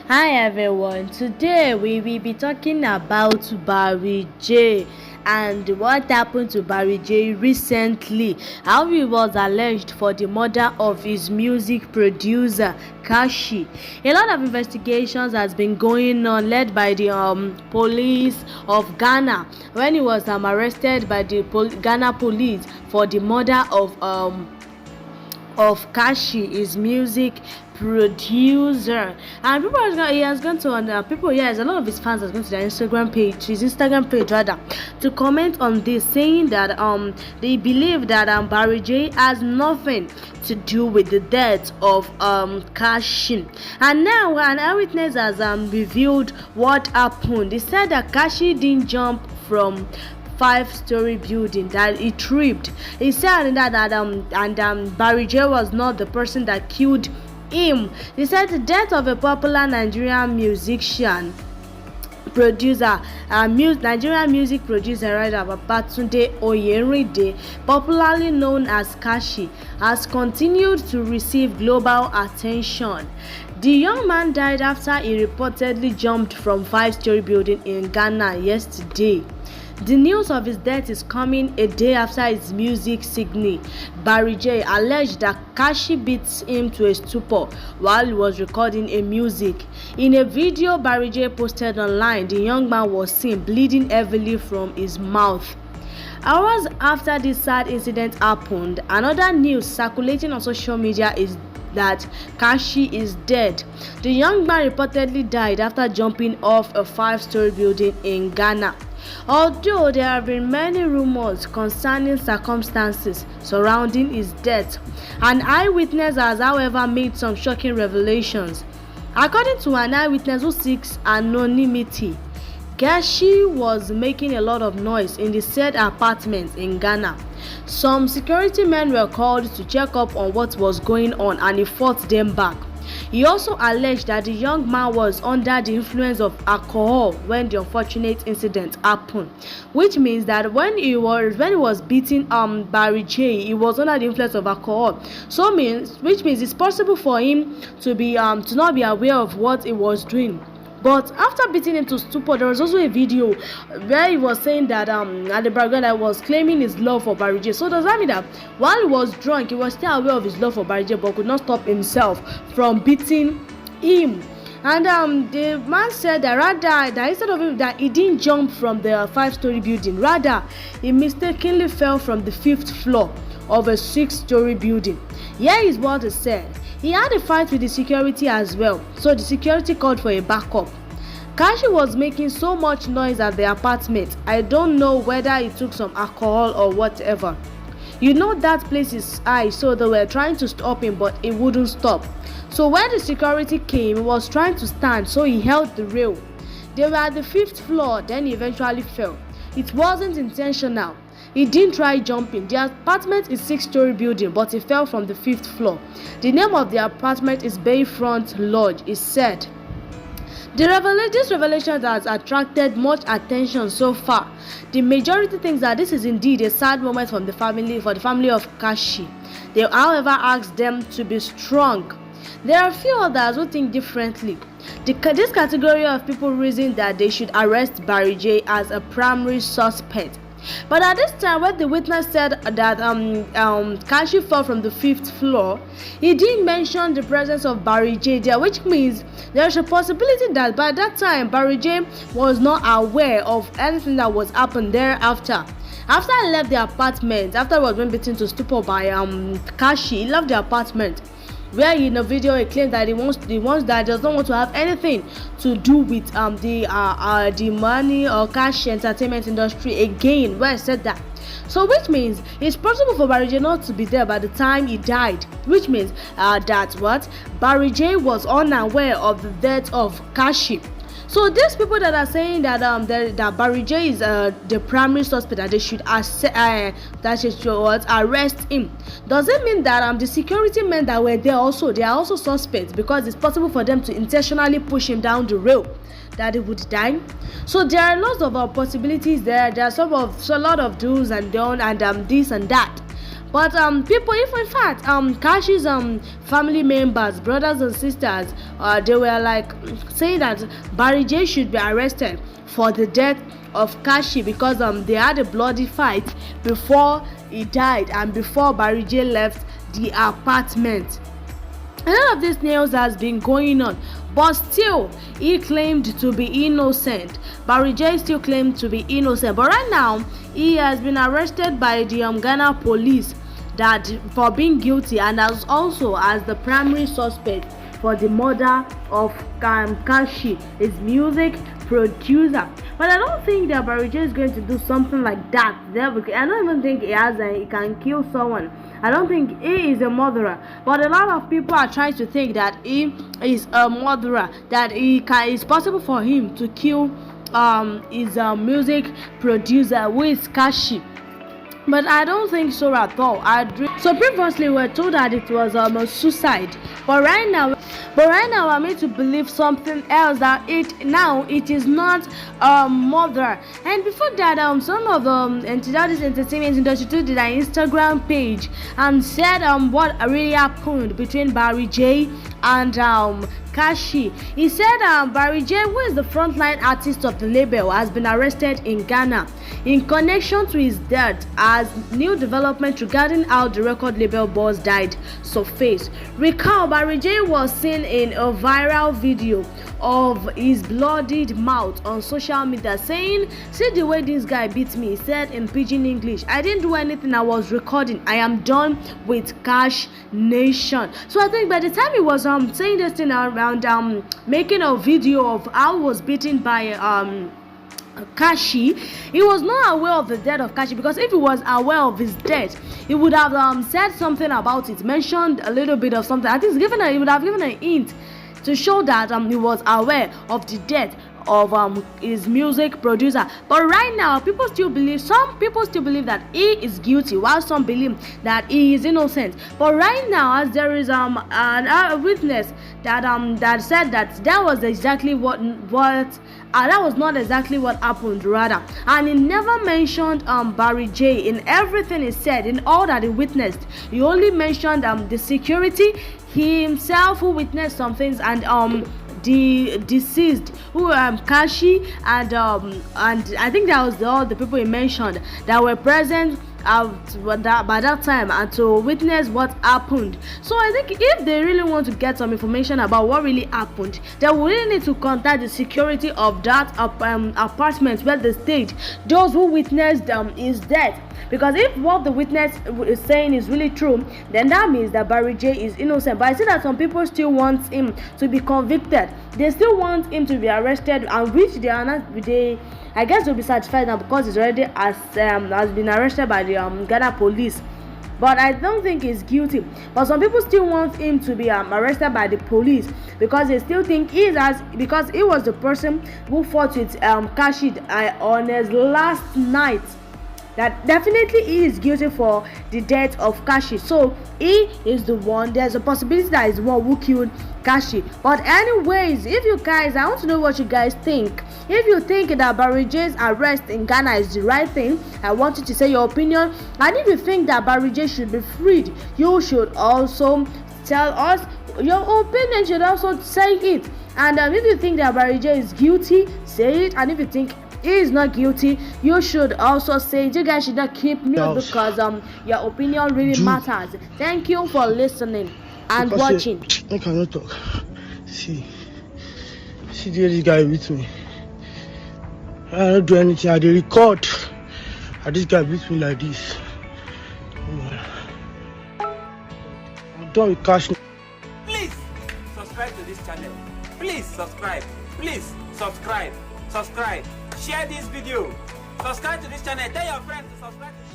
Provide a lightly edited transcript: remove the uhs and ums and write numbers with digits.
Hi everyone, today we will be talking about Barry J and what happened to Barry J recently, how he was alleged for the murder of his music producer Kashy. A lot of investigations has been going on, led by the police of Ghana when he was arrested by the Ghana police for the murder of Kashy, his music producer. And people are he has gone to people, yes, a lot of his fans has gone to his Instagram page rather, to comment on this, saying that they believe that Barry J has nothing to do with the death of Kashy. And now an eyewitness has revealed what happened. They said that Kashy didn't jump from 5-story building, that it tripped. He said that Barry J was not the person that killed him. He said the death of a popular Nigerian musician producer, Nigerian music producer rather, Babatunde Oyeride, popularly known as Kashy, has continued to receive global attention. The young man died after he reportedly jumped from 5-story building in Ghana yesterday. The news of his death is coming a day after his music signal. Barry J alleged that Kashy beat him to a stupor while he was recording a music. In a video Barry J posted online, the young man was seen bleeding heavily from his mouth. Hours after this sad incident happened, another news circulating on social media is that Kashy is dead. The young man reportedly died after jumping off a 5-story building in Ghana. Although there have been many rumors concerning circumstances surrounding his death, an eyewitness has, however, made some shocking revelations. According to an eyewitness who seeks anonymity, Kashy was making a lot of noise in the said apartment in Ghana. Some security men were called to check up on what was going on, and he fought them back. He also alleged that the young man was under the influence of alcohol when the unfortunate incident happened, which means that when he was beating Barry J, he was under the influence of alcohol. Which means it's possible for him to not be aware of what he was doing. But after beating him to stupor, there was also a video where he was saying that at the background, I was claiming his love for Barry J. So does that mean that while he was drunk, he was still aware of his love for Barry J, but could not stop himself from beating him? And the man said that instead of him, that he didn't jump from the 5-story building, rather he mistakenly fell from the 5th floor of a 6-story building. Here is what he said. He had a fight with the security as well, so the security called for a backup. Kashy was making so much noise at the apartment. I don't know whether he took some alcohol or whatever. You know that place is high, so they were trying to stop him, but he wouldn't stop. So when the security came, he was trying to stand, so he held the rail. They were at the 5th floor, then he eventually fell. It wasn't intentional. He didn't try jumping. The apartment is 6-story building, but he fell from the 5th floor. The name of the apartment is Bayfront Lodge, he said. This revelation has attracted much attention so far. The majority thinks that this is indeed a sad moment for the family of Kashy. They, however, asked them to be strong. There are a few others who think differently. This category of people reason that they should arrest Barry J as a primary suspect. But at this time, when the witness said that Kashy fell from the 5th floor, he didn't mention the presence of Barry J there, which means there's a possibility that by that time Barry J was not aware of anything that was happened thereafter. After he left the apartment, after he was being beaten to stupor by Kashy, he left the apartment, where in a video he claimed that he does not want to have anything to do with the money or cash entertainment industry again, where he said that. So which means it's possible for Barry J not to be there by the time he died, which means that Barry J was unaware of the death of Kashy. So these people that are saying that that Barry J is the primary suspect, that they should arrest him, does it mean that the security men that were there they are also suspects, because it's possible for them to intentionally push him down the rail that he would die? So there are lots of possibilities there. There are a lot of do's and don'ts and this and that. But people, if in fact Kashy's family members, brothers and sisters, they were like saying that Barry J should be arrested for the death of Kashy because they had a bloody fight before he died and before Barry J left the apartment. A lot of this news has been going on, but still he claimed to be innocent. Barry J still claimed to be innocent, but right now he has been arrested by the Ghana police that for being guilty and as also as the primary suspect for the murder of Kashy, his music producer. But I don't think that Barry J is going to do something like that. I don't even think he can kill someone. I don't think he is a murderer. But a lot of people are trying to think that he is a murderer, that it's possible for him to kill his music producer, who is Kashy. But I don't think so at all. So previously we were told that it was a suicide, but right now I'm made to believe something else, that it is not murder. And before that, some of this entertainment industry took their Instagram page and said what really happened between Barry J and Kashy. He said Barry J, who is the frontline artist of the label, has been arrested in Ghana in connection to his death, as new development regarding how the record label boss died surfaced. Recall, Barry J was seen in a viral video of his bloodied mouth on social media saying, "See the way this guy beat me," he said in pidgin English. "I didn't do anything, I was recording. I am done with Cash Nation." So I think by the time he was saying this thing around making a video of how he was beaten by Kashy, he was not aware of the death of Kashy, because if he was aware of his death, he would have said something about it, mentioned a little bit of something. I think he would have given a hint to show that he was aware of the death of his music producer. But right now some people still believe that he is guilty, while some believe that he is innocent. But right now, as there is a witness that said that was exactly that was not exactly what happened, rather, and he never mentioned Barry J in everything he said, in all that he witnessed. He only mentioned the security, he himself who witnessed some things, and the deceased, who Kashy, and I think that was all the people he mentioned that were present by that time and to witness what happened. So I think if they really want to get some information about what really happened, they will really need to contact the security of that apartment where they stayed, those who witnessed his death. Because if what the witness is saying is really true, then that means that Barry J is innocent. But I see that some people still want him to be convicted. They still want him to be arrested, and which I guess will be satisfied now, because he's already has been arrested by the Ghana police. But I don't think he's guilty. But some people still want him to be arrested by the police, because they still think because he was the person who fought with Kashy on his last night. That definitely he is guilty for the death of Kashy. So he is the one. There's a possibility that he's the one who killed Kashy. But anyways, I want to know what you guys think. If you think that Barry J's arrest in Ghana is the right thing, I want you to say your opinion. And if you think that Barry J should be freed, you should also tell us your opinion. Should also say it. And if you think that Barry J is guilty, say it. And if you think he is not guilty, you should also say it. You guys should not keep mute, because your opinion really matters. Thank you for listening and watching. I cannot talk. See this guy with me. I don't do anything. I record. And this guy beats me like this. I'm done with Cash. Please subscribe to this channel. Please subscribe. Please subscribe. Share this video. Subscribe to this channel. Tell your friends to subscribe to